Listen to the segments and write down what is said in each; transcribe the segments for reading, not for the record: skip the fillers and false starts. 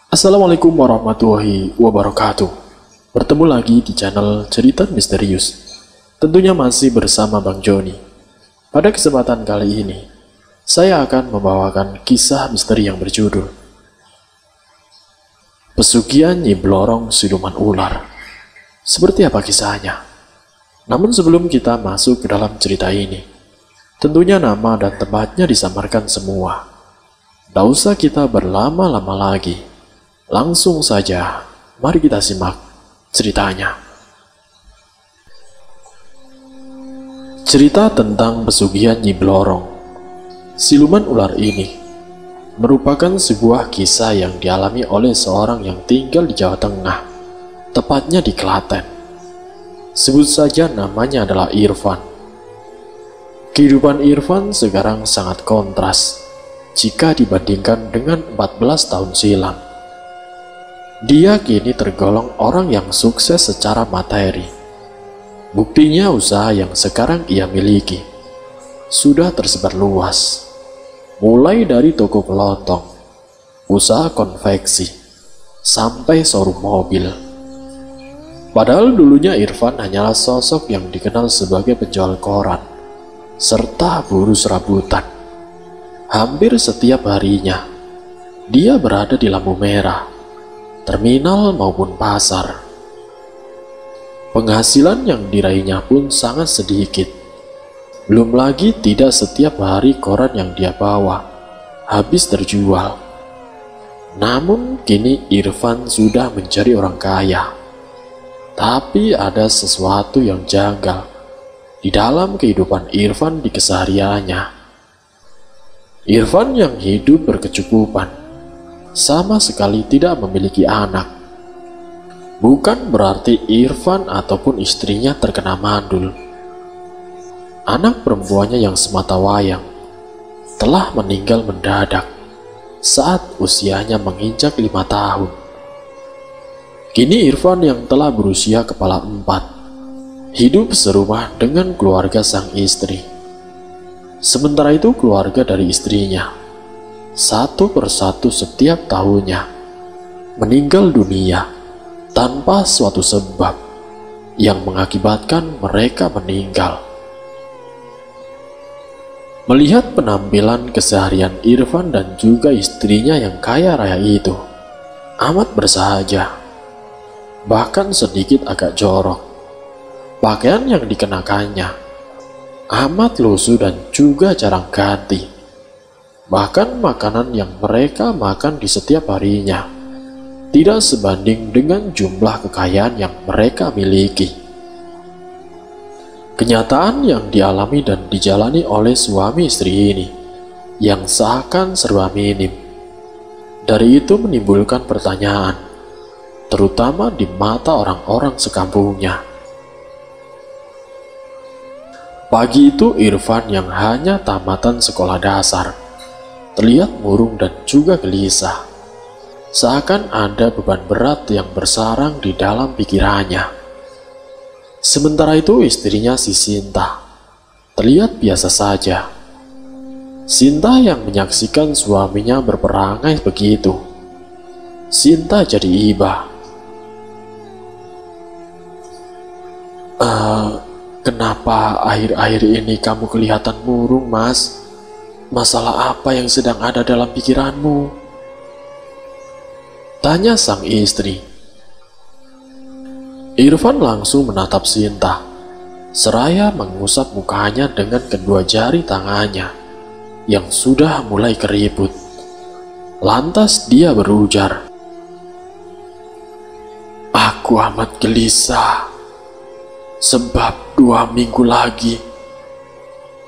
Assalamualaikum warahmatullahi wabarakatuh. Bertemu lagi di channel Cerita Misterius. Tentunya masih bersama Bang Joni. Pada kesempatan kali ini, saya akan membawakan kisah misteri yang berjudul Pesugihan Nyi Blorong Siluman Ular. Seperti apa kisahnya? Namun sebelum kita masuk ke dalam cerita ini, tentunya nama dan tempatnya disamarkan semua. Tak usah kita berlama-lama lagi. Langsung saja, mari kita simak ceritanya. Cerita tentang pesugihan Nyi Blorong Siluman Ular ini merupakan sebuah kisah yang dialami oleh seorang yang tinggal di Jawa Tengah, tepatnya di Klaten. Sebut saja namanya adalah Irfan. Kehidupan Irfan sekarang sangat kontras jika dibandingkan dengan 14 tahun silam. Dia kini tergolong orang yang sukses secara materi. Buktinya usaha yang sekarang ia miliki sudah tersebar luas. Mulai dari toko kelontong, usaha konveksi, sampai showroom mobil. Padahal dulunya Irfan hanyalah sosok yang dikenal sebagai penjual koran, serta buruh serabutan. Hampir setiap harinya, dia berada di lampu merah, terminal maupun pasar. Penghasilan yang diraihnya pun sangat sedikit. Belum lagi tidak setiap hari koran yang dia bawa habis terjual. Namun kini Irfan sudah menjadi orang kaya. Tapi ada sesuatu yang janggal di dalam kehidupan Irfan di kesehariannya. Irfan yang hidup berkecukupan sama sekali tidak memiliki anak. Bukan berarti Irfan ataupun istrinya terkena mandul. Anak perempuannya yang sematawayang telah meninggal mendadak saat usianya menginjak 5 tahun. Kini Irfan yang telah berusia kepala 4 hidup serumah dengan keluarga sang istri. Sementara itu keluarga dari istrinya satu persatu setiap tahunnya meninggal dunia tanpa suatu sebab yang mengakibatkan mereka meninggal. Melihat penampilan keseharian Irfan dan juga istrinya yang kaya raya itu amat bersahaja, bahkan sedikit agak jorok. Pakaian yang dikenakannya amat lusuh dan juga jarang ganti. Bahkan makanan yang mereka makan di setiap harinya tidak sebanding dengan jumlah kekayaan yang mereka miliki. Kenyataan yang dialami dan dijalani oleh suami istri ini yang seakan serba minim. Dari itu menimbulkan pertanyaan, terutama di mata orang-orang sekampungnya. Pagi itu Irfan yang hanya tamatan sekolah dasar terlihat murung dan juga gelisah. Seakan ada beban berat yang bersarang di dalam pikirannya. Sementara itu istrinya si Sinta terlihat biasa saja. Sinta yang menyaksikan suaminya berperangai begitu. Sinta jadi iba. Kenapa akhir-akhir ini kamu kelihatan murung, Mas? Masalah apa yang sedang ada dalam pikiranmu? Tanya sang istri. Irfan langsung menatap Sinta, seraya mengusap mukanya dengan kedua jari tangannya yang sudah mulai keriput. Lantas dia berujar, "Aku amat gelisah, sebab 2 minggu lagi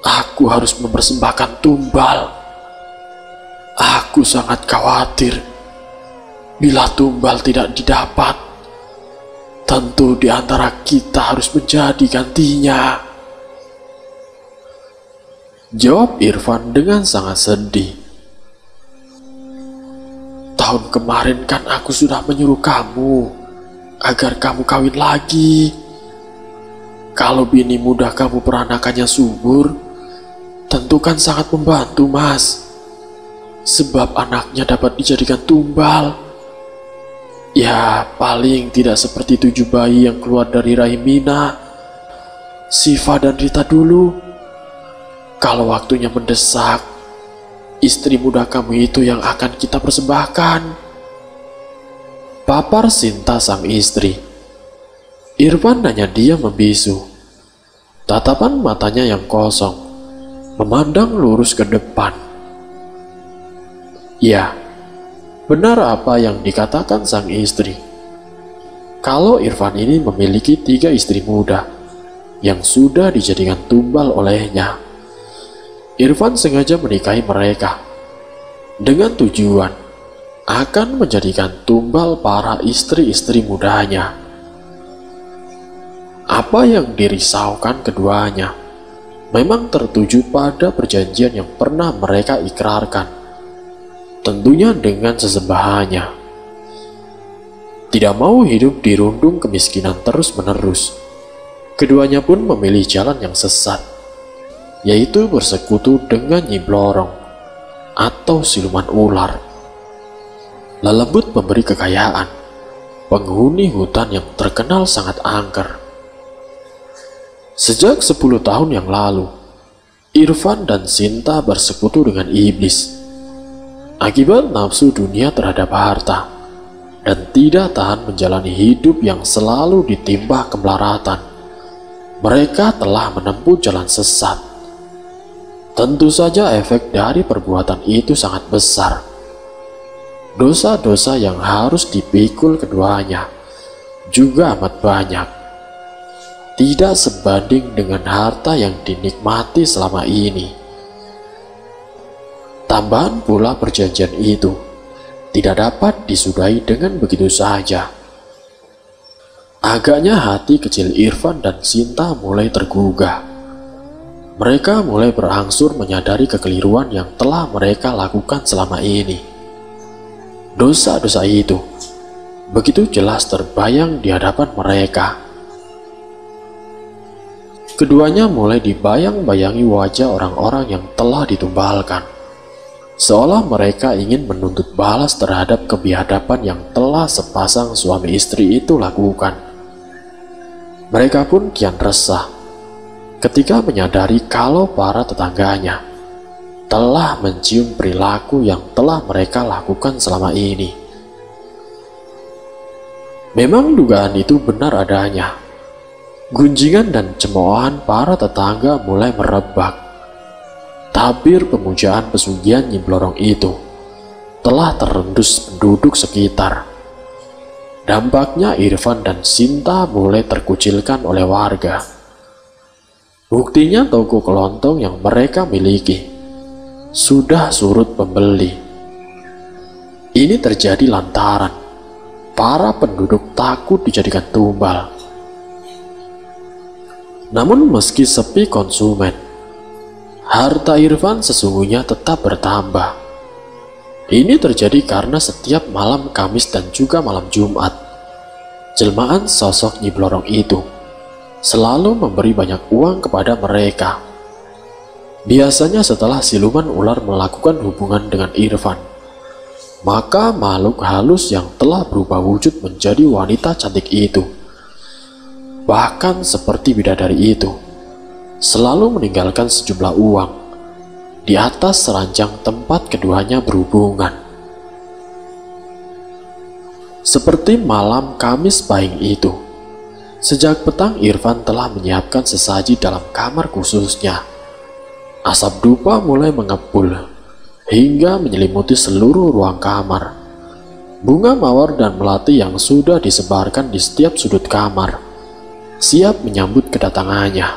aku harus mempersembahkan tumbal. Aku sangat khawatir bila tumbal tidak didapat. Tentu di antara kita harus menjadi gantinya." Jawab Irfan dengan sangat sedih. "Tahun kemarin kan aku sudah menyuruh kamu agar kamu kawin lagi. Kalau bini muda kamu peranakannya subur, tentu kan sangat membantu, Mas. Sebab anaknya dapat dijadikan tumbal. Ya, paling tidak seperti 7 bayi yang keluar dari rahim Mina, Siva dan Rita dulu. Kalau waktunya mendesak, istri muda kamu itu yang akan kita persembahkan. Papar Sinta sang istri. Irfan hanya diam membisu. Tatapan matanya yang kosong, memandang lurus ke depan. Ya, benar apa yang dikatakan sang istri. Kalau Irfan ini memiliki 3 istri muda yang sudah dijadikan tumbal olehnya. Irfan sengaja menikahi mereka dengan tujuan akan menjadikan tumbal para istri-istri mudanya. Apa yang dirisaukan keduanya memang tertuju pada perjanjian yang pernah mereka ikrarkan. Tentunya dengan sesembahannya. Tidak mau hidup dirundung kemiskinan terus-menerus. Keduanya pun memilih jalan yang sesat, yaitu bersekutu dengan Nyi Blorong atau siluman ular. Lelembut pemberi kekayaan, penghuni hutan yang terkenal sangat angker. Sejak 10 tahun yang lalu, Irfan dan Sinta bersekutu dengan iblis. Akibat nafsu dunia terhadap harta dan tidak tahan menjalani hidup yang selalu ditimpa kemelaratan, mereka telah menempuh jalan sesat. Tentu saja efek dari perbuatan itu sangat besar. Dosa-dosa yang harus dipikul keduanya juga amat banyak. Tidak sebanding dengan harta yang dinikmati selama ini. Tambahan pula perjanjian itu tidak dapat disudahi dengan begitu saja. Agaknya hati kecil Irfan dan Sinta mulai tergugah. Mereka mulai berangsur menyadari kekeliruan yang telah mereka lakukan selama ini. Dosa-dosa itu begitu jelas terbayang di hadapan mereka. Keduanya mulai dibayang-bayangi wajah orang-orang yang telah ditumbalkan. Seolah mereka ingin menuntut balas terhadap kebiadaban yang telah sepasang suami istri itu lakukan. Mereka pun kian resah ketika menyadari kalau para tetangganya telah mencium perilaku yang telah mereka lakukan selama ini. Memang dugaan itu benar adanya. Gunjingan dan cemoohan para tetangga mulai merebak. Tabir pemujaan pesugihan Nyi Blorong itu telah terendus penduduk sekitar. Dampaknya Irfan dan Sinta mulai terkucilkan oleh warga. Buktinya toko kelontong yang mereka miliki sudah surut pembeli. Ini terjadi lantaran para penduduk takut dijadikan tumbal. Namun meski sepi konsumen, harta Irfan sesungguhnya tetap bertambah. Ini terjadi karena setiap malam Kamis dan juga malam Jumat, jelmaan sosok Nyi Blorong itu selalu memberi banyak uang kepada mereka. Biasanya setelah siluman ular melakukan hubungan dengan Irfan, maka makhluk halus yang telah berubah wujud menjadi wanita cantik itu, bahkan seperti bidadari itu, selalu meninggalkan sejumlah uang di atas seranjang tempat keduanya berhubungan. Seperti malam Kamis pahing itu, sejak petang Irfan telah menyiapkan sesaji dalam kamar khususnya. Asap dupa mulai mengepul hingga menyelimuti seluruh ruang kamar. Bunga mawar dan melati yang sudah disebarkan di setiap sudut kamar siap menyambut kedatangannya.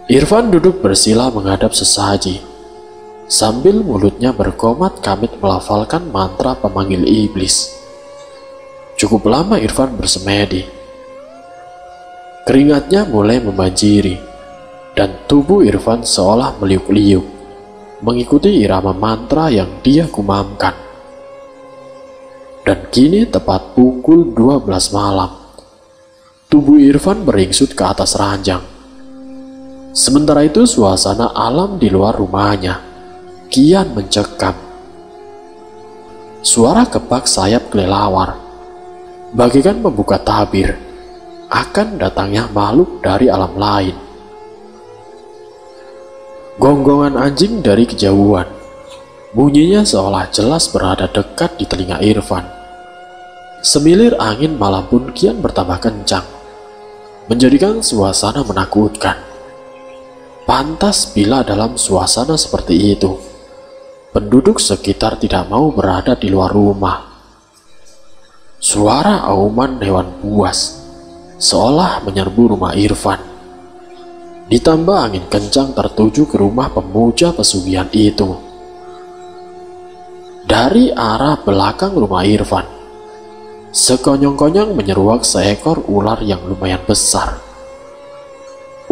Irfan duduk bersila menghadap sesaji, sambil mulutnya berkomat kamit melafalkan mantra pemanggil iblis. Cukup lama Irfan bersemedi. Keringatnya mulai membanjiri, dan tubuh Irfan seolah meliuk-liuk, mengikuti irama mantra yang dia kumamkan. Dan kini tepat pukul 12 malam, tubuh Irfan beringsut ke atas ranjang. Sementara itu suasana alam di luar rumahnya kian mencekam. Suara kepak sayap kelelawar bagaikan membuka tabir akan datangnya makhluk dari alam lain. Gonggongan anjing dari kejauhan, bunyinya seolah jelas berada dekat di telinga Irfan. Semilir angin malam pun kian bertambah kencang, menjadikan suasana menakutkan. Pantas bila dalam suasana seperti itu, penduduk sekitar tidak mau berada di luar rumah. Suara auman hewan buas seolah menyerbu rumah Irfan. Ditambah angin kencang tertuju ke rumah pemuja pesugihan itu. Dari arah belakang rumah Irfan, sekonyong-konyong menyeruak seekor ular yang lumayan besar.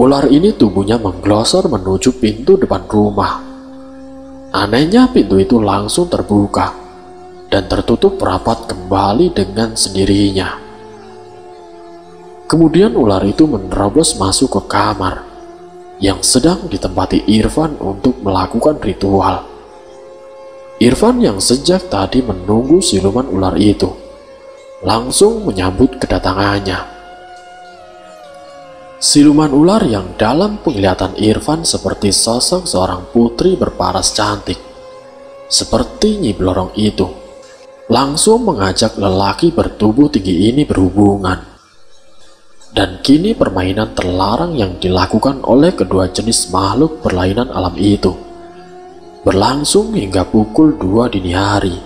Ular ini tubuhnya mengglosor menuju pintu depan rumah. Anehnya pintu itu langsung terbuka dan tertutup rapat kembali dengan sendirinya. Kemudian ular itu menerobos masuk ke kamar yang sedang ditempati Irfan untuk melakukan ritual. Irfan yang sejak tadi menunggu siluman ular itu langsung menyambut kedatangannya. Siluman ular yang dalam penglihatan Irfan seperti sosok seorang putri berparas cantik, seperti Nyi Blorong itu, langsung mengajak lelaki bertubuh tinggi ini berhubungan. Dan kini permainan terlarang yang dilakukan oleh kedua jenis makhluk berlainan alam itu berlangsung hingga pukul 2 dini hari.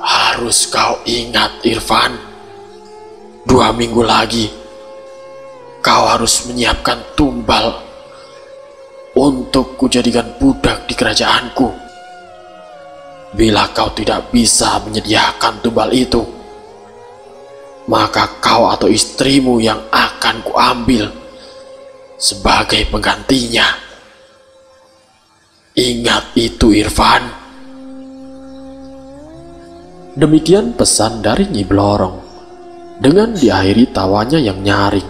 Harus kau ingat, Irfan, 2 minggu lagi kau harus menyiapkan tumbal untuk kujadikan budak di kerajaanku. Bila kau tidak bisa menyediakan tumbal itu, maka kau atau istrimu yang akan kuambil sebagai penggantinya. Ingat itu, Irfan. Demikian pesan dari Nyi Blorong, dengan diakhiri tawanya yang nyaring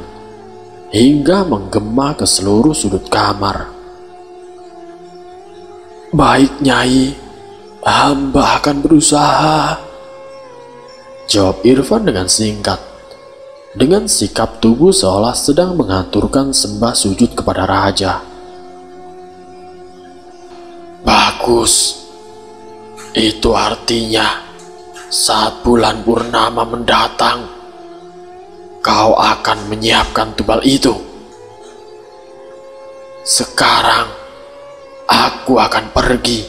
hingga menggema ke seluruh sudut kamar. Baik, Nyai, hamba akan berusaha, jawab Irfan dengan singkat, dengan sikap tubuh seolah sedang mengaturkan sembah sujud kepada raja. Bagus, itu artinya saat bulan purnama mendatang, kau akan menyiapkan tumbal itu. Sekarang aku akan pergi,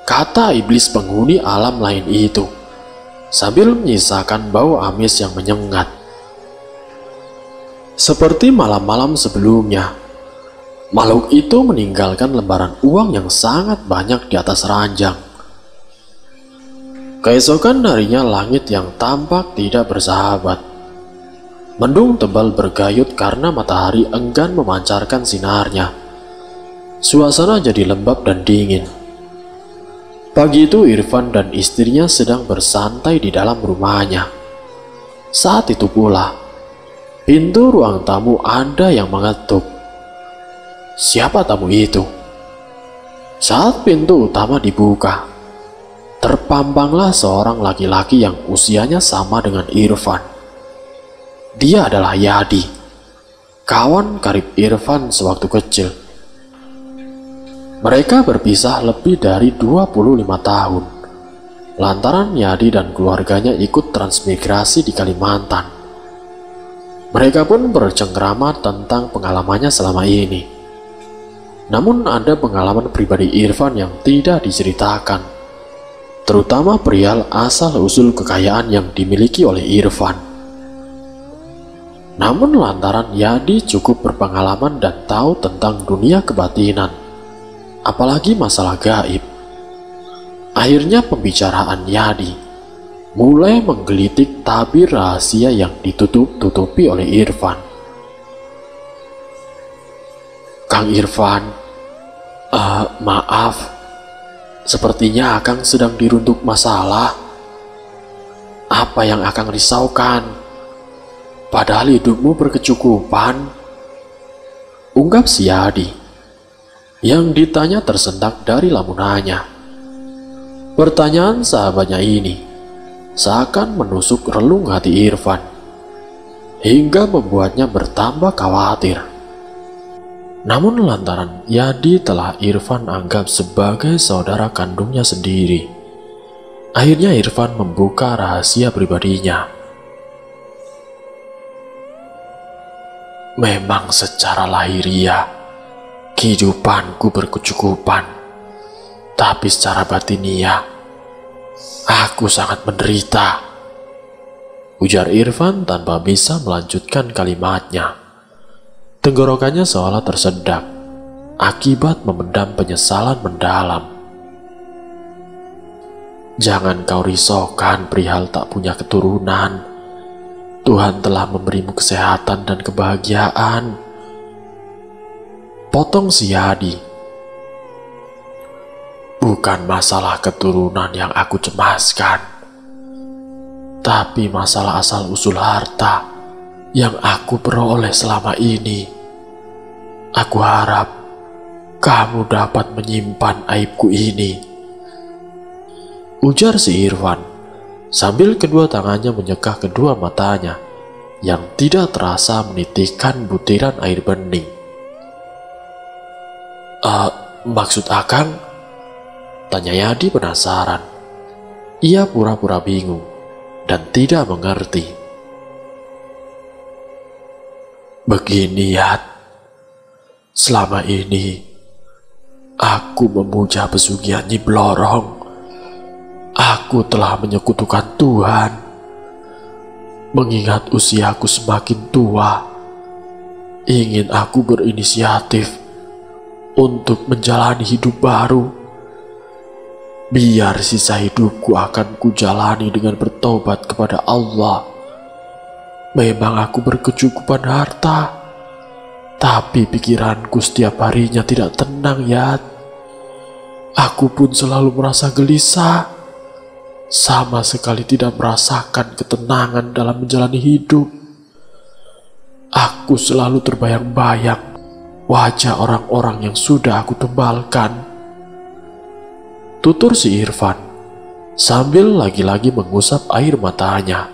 kata iblis penghuni alam lain itu, sambil menyisakan bau amis yang menyengat. Seperti malam-malam sebelumnya, makhluk itu meninggalkan lembaran uang yang sangat banyak di atas ranjang. Keesokan harinya langit yang tampak tidak bersahabat. Mendung tebal bergayut karena matahari enggan memancarkan sinarnya. Suasana jadi lembab dan dingin. Pagi itu Irfan dan istrinya sedang bersantai di dalam rumahnya. Saat itu pula, pintu ruang tamu ada yang mengetuk. Siapa tamu itu? Saat pintu utama dibuka, terpampanglah seorang laki-laki yang usianya sama dengan Irfan. Dia adalah Yadi, kawan karib Irfan sewaktu kecil. Mereka berpisah lebih dari 25 tahun, lantaran Yadi dan keluarganya ikut transmigrasi di Kalimantan. Mereka pun bercengkrama tentang pengalamannya selama ini. Namun ada pengalaman pribadi Irfan yang tidak diceritakan, terutama perihal asal-usul kekayaan yang dimiliki oleh Irfan. Namun lantaran Yadi cukup berpengalaman dan tahu tentang dunia kebatinan, apalagi masalah gaib, akhirnya pembicaraan Yadi mulai menggelitik tabir rahasia yang ditutup-tutupi oleh Irfan. Kang Irfan, maaf, sepertinya Akang sedang diruntuk masalah. Apa yang Akang risaukan? Padahal hidupmu berkecukupan, ungkap si Yadi. Yang ditanya tersentak dari lamunannya. Pertanyaan sahabatnya ini seakan menusuk relung hati Irfan, hingga membuatnya bertambah khawatir. Namun lantaran Yadi telah Irfan anggap sebagai saudara kandungnya sendiri, akhirnya Irfan membuka rahasia pribadinya. Memang secara lahiriah kehidupanku berkecukupan, tapi secara batiniah aku sangat menderita, ujar Irfan tanpa bisa melanjutkan kalimatnya. Tenggorokannya seolah tersedak akibat memendam penyesalan mendalam. Jangan kau risaukan perihal tak punya keturunan. Tuhan telah memberimu kesehatan dan kebahagiaan, potong si Yadi. Bukan masalah keturunan yang aku cemaskan, tapi masalah asal-usul harta yang aku peroleh selama ini. Aku harap kamu dapat menyimpan aibku ini, ujar si Irfan sambil kedua tangannya menyekah kedua matanya yang tidak terasa menitikkan butiran air bening. Maksud Akang? Tanya Yadi penasaran. Ia pura-pura bingung dan tidak mengerti. Begini Yad, selama ini aku memuja pesugihan Nyi Blorong. Aku telah menyekutukan Tuhan. Mengingat usiaku semakin tua, ingin aku berinisiatif untuk menjalani hidup baru. Biar sisa hidupku akan kujalani dengan bertobat kepada Allah. Memang aku berkecukupan harta, tapi pikiranku setiap harinya tidak tenang, Yad. Aku pun selalu merasa gelisah, sama sekali tidak merasakan ketenangan dalam menjalani hidup. Aku selalu terbayang-bayang wajah orang-orang yang sudah aku tumbalkan, tutur si Irfan sambil lagi-lagi mengusap air matanya.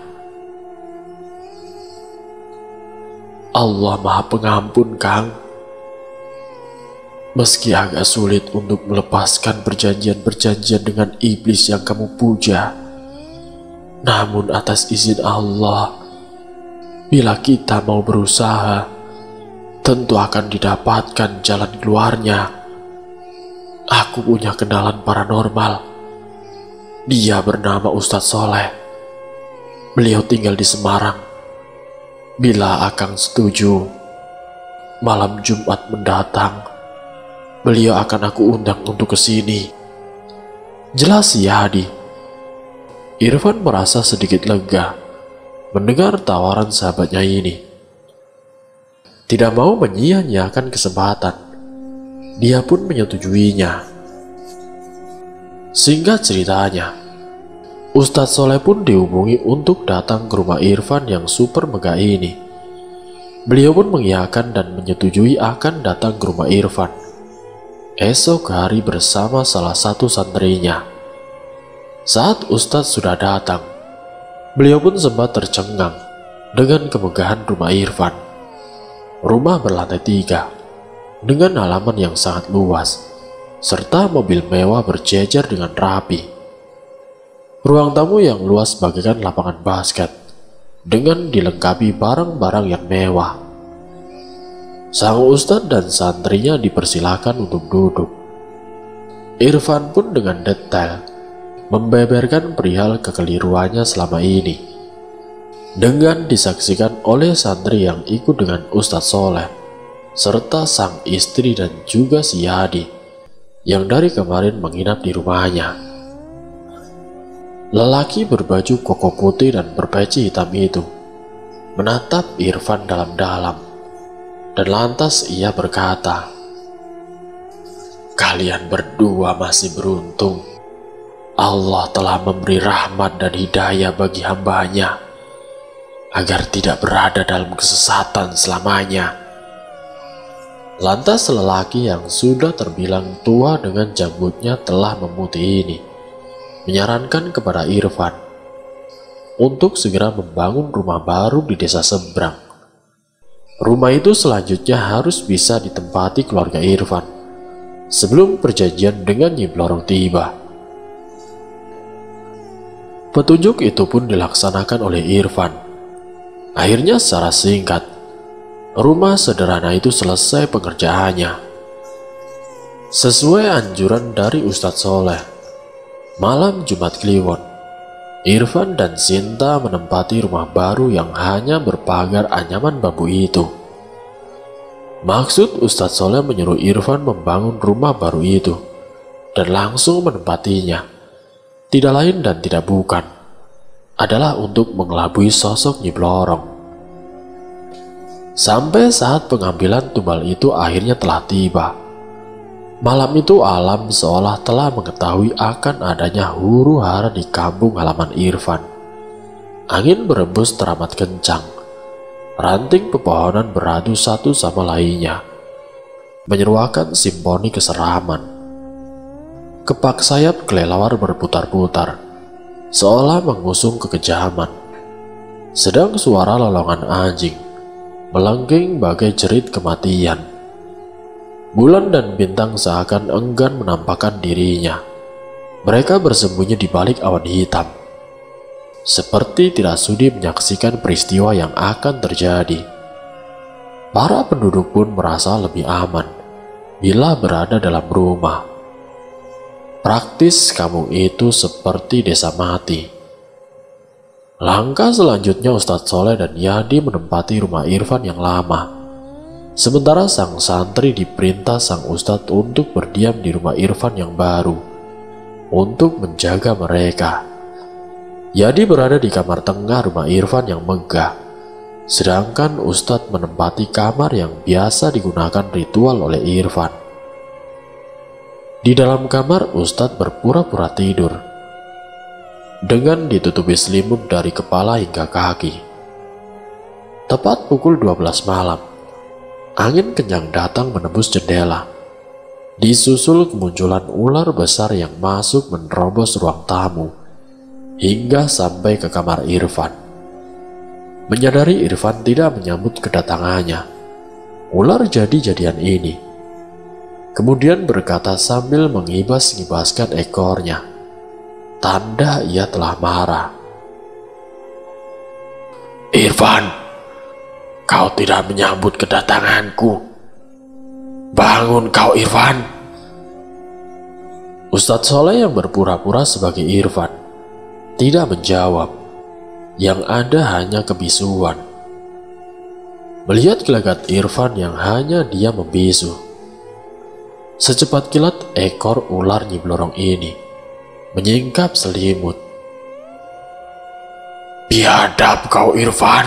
Allah Maha Pengampun, Kang. Meski agak sulit untuk melepaskan perjanjian-perjanjian dengan iblis yang kamu puja, namun atas izin Allah, bila kita mau berusaha, tentu akan didapatkan jalan keluarnya. Aku punya kenalan paranormal. Dia bernama Ustadz Soleh. Beliau tinggal di Semarang. Bila Akang setuju, malam Jumat mendatang, beliau akan aku undang untuk kesini. Jelas si Yadi. Irfan merasa sedikit lega mendengar tawaran sahabatnya ini. Tidak mau menyia-nyiakan kesempatan, dia pun menyetujuinya. Singkat ceritanya, Ustadz Soleh pun dihubungi untuk datang ke rumah Irfan yang super megah ini. Beliau pun mengiyakan dan menyetujui akan datang ke rumah Irfan esok hari bersama salah satu santrinya. Saat Ustadz sudah datang, beliau pun sempat tercengang dengan kemegahan rumah Irfan. Rumah berlantai 3 dengan halaman yang sangat luas, serta mobil mewah berjejer dengan rapi. Ruang tamu yang luas bagaikan lapangan basket, dengan dilengkapi barang-barang yang mewah. Sang ustadz dan santrinya dipersilakan untuk duduk. Irfan pun dengan detail membeberkan perihal kekeliruannya selama ini, dengan disaksikan oleh santri yang ikut dengan Ustadz Soleh, serta sang istri dan juga si Yadi yang dari kemarin menginap di rumahnya. Lelaki berbaju koko putih dan berpeci hitam itu menatap Irfan dalam-dalam, dan lantas ia berkata, "Kalian berdua masih beruntung. Allah telah memberi rahmat dan hidayah bagi hambanya agar tidak berada dalam kesesatan selamanya. Lantas lelaki yang sudah terbilang tua dengan janggutnya telah memutih ini menyarankan kepada Irfan untuk segera membangun rumah baru di desa seberang. Rumah itu selanjutnya harus bisa ditempati keluarga Irfan sebelum perjanjian dengan Nyi Blorong tiba. Petunjuk itu pun dilaksanakan oleh Irfan. Akhirnya secara singkat, rumah sederhana itu selesai pengerjaannya. Sesuai anjuran dari Ustadz Soleh, malam Jumat Kliwon, Irfan dan Sinta menempati rumah baru yang hanya berpagar anyaman bambu itu. Maksud Ustadz Soleh menyuruh Irfan membangun rumah baru itu dan langsung menempatinya. Tidak lain dan tidak bukan adalah untuk mengelabui sosok Nyi Blorong. Sampai saat pengambilan tumbal itu akhirnya telah tiba. Malam itu alam seolah telah mengetahui akan adanya huru-hara di kampung halaman Irfan. Angin berembus teramat kencang. Ranting pepohonan beradu satu sama lainnya, menyeruakan simfoni keseraman. Kepak sayap kelelawar berputar-putar, seolah mengusung kekejaman. Sedang suara lolongan anjing melenggeng bagai jerit kematian. Bulan dan bintang seakan enggan menampakkan dirinya. Mereka bersembunyi di balik awan hitam, seperti tidak sudi menyaksikan peristiwa yang akan terjadi. Para penduduk pun merasa lebih aman bila berada dalam rumah. Praktis kampung itu seperti desa mati. Langkah selanjutnya Ustadz Soleh dan Yadi menempati rumah Irfan yang lama. Sementara sang santri diperintah sang ustadz untuk berdiam di rumah Irfan yang baru untuk menjaga mereka. Yadi berada di kamar tengah rumah Irfan yang megah, sedangkan ustadz menempati kamar yang biasa digunakan ritual oleh Irfan. Di dalam kamar ustadz berpura-pura tidur dengan ditutupi selimut dari kepala hingga kaki. Tepat pukul 12 malam, angin kencang datang menembus jendela, disusul kemunculan ular besar yang masuk menerobos ruang tamu hingga sampai ke kamar Irfan. Menyadari Irfan tidak menyambut kedatangannya, ular jadi-jadian ini kemudian berkata sambil mengibas-ngibaskan ekornya, tanda ia telah marah. "Irfan, kau tidak menyambut kedatanganku. Bangun kau, Irfan." Ustadz Soleh yang berpura-pura sebagai Irfan tidak menjawab. Yang ada hanya kebisuan. Melihat gelagat Irfan yang hanya dia membisu, secepat kilat ekor ular Nyi Blorong ini menyingkap selimut. "Biadab kau, Irfan.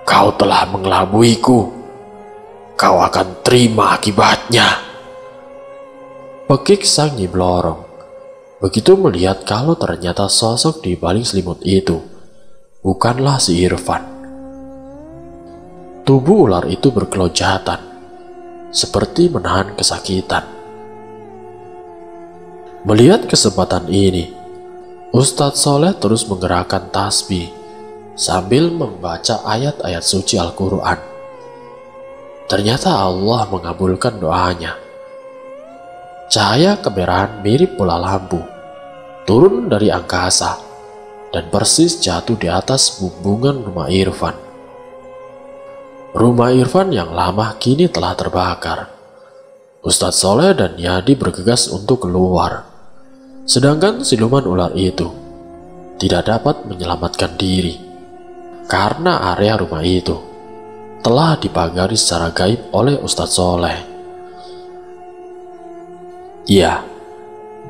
Kau telah mengelabuiku. Kau akan terima akibatnya," pekik sang Nyi Blorong begitu melihat kalau ternyata sosok di balik selimut itu bukanlah si Irfan. Tubuh ular itu berkelojatan, seperti menahan kesakitan. Melihat kesempatan ini, Ustadz Soleh terus menggerakkan tasbih sambil membaca ayat-ayat suci Al-Quran. Ternyata Allah mengabulkan doanya. Cahaya kemerahan mirip bola lampu turun dari angkasa dan persis jatuh di atas bumbungan rumah Irfan. Rumah Irfan yang lama kini telah terbakar. Ustadz Soleh dan Yadi bergegas untuk keluar, sedangkan siluman ular itu tidak dapat menyelamatkan diri karena area rumah itu telah dipagari secara gaib oleh Ustadz Soleh. Ya,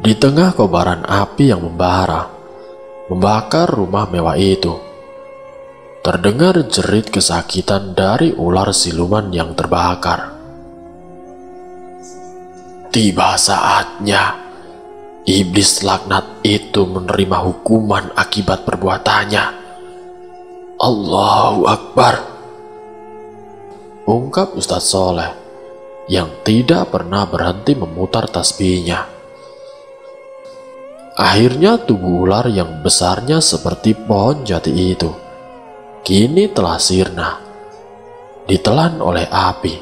di tengah kobaran api yang membara membakar rumah mewah itu, terdengar jerit kesakitan dari ular siluman yang terbakar. Tiba saatnya iblis laknat itu menerima hukuman akibat perbuatannya. Allahu Akbar, ungkap Ustadz Soleh yang tidak pernah berhenti memutar tasbihnya. Akhirnya tubuh ular yang besarnya seperti pohon jati itu kini telah sirna, ditelan oleh api.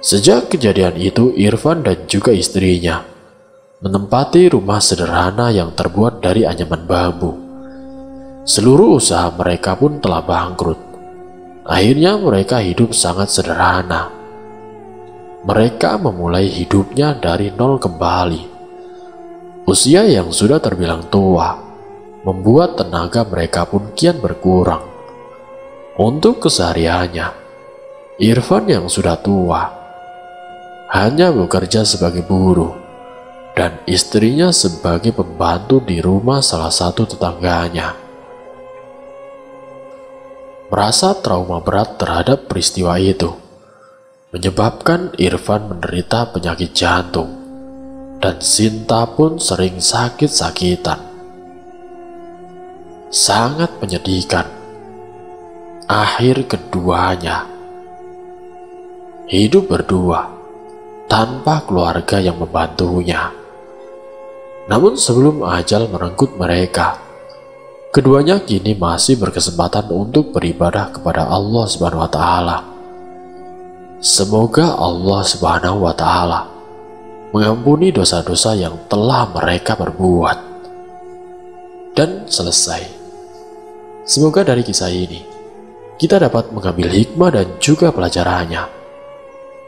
Sejak kejadian itu, Irfan dan juga istrinya menempati rumah sederhana yang terbuat dari anyaman bambu. Seluruh usaha mereka pun telah bangkrut. Akhirnya mereka hidup sangat sederhana. Mereka memulai hidupnya dari nol kembali. Usia yang sudah terbilang tua membuat tenaga mereka pun kian berkurang. Untuk kesehariannya, Irfan yang sudah tua hanya bekerja sebagai buruh dan istrinya sebagai pembantu di rumah salah satu tetangganya. Merasa trauma berat terhadap peristiwa itu menyebabkan Irfan menderita penyakit jantung, dan Sinta pun sering sakit-sakitan. Sangat menyedihkan. Akhir keduanya hidup berdua tanpa keluarga yang membantunya. Namun sebelum ajal merenggut mereka, keduanya kini masih berkesempatan untuk beribadah kepada Allah Subhanahu wa Ta'ala. Semoga Allah Subhanahu wa Ta'ala mengampuni dosa-dosa yang telah mereka perbuat. Dan selesai. Semoga dari kisah ini kita dapat mengambil hikmah dan juga pelajarannya.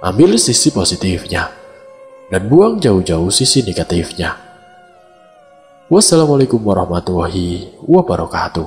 Ambil sisi positifnya dan buang jauh-jauh sisi negatifnya. Wassalamualaikum warahmatullahi wabarakatuh.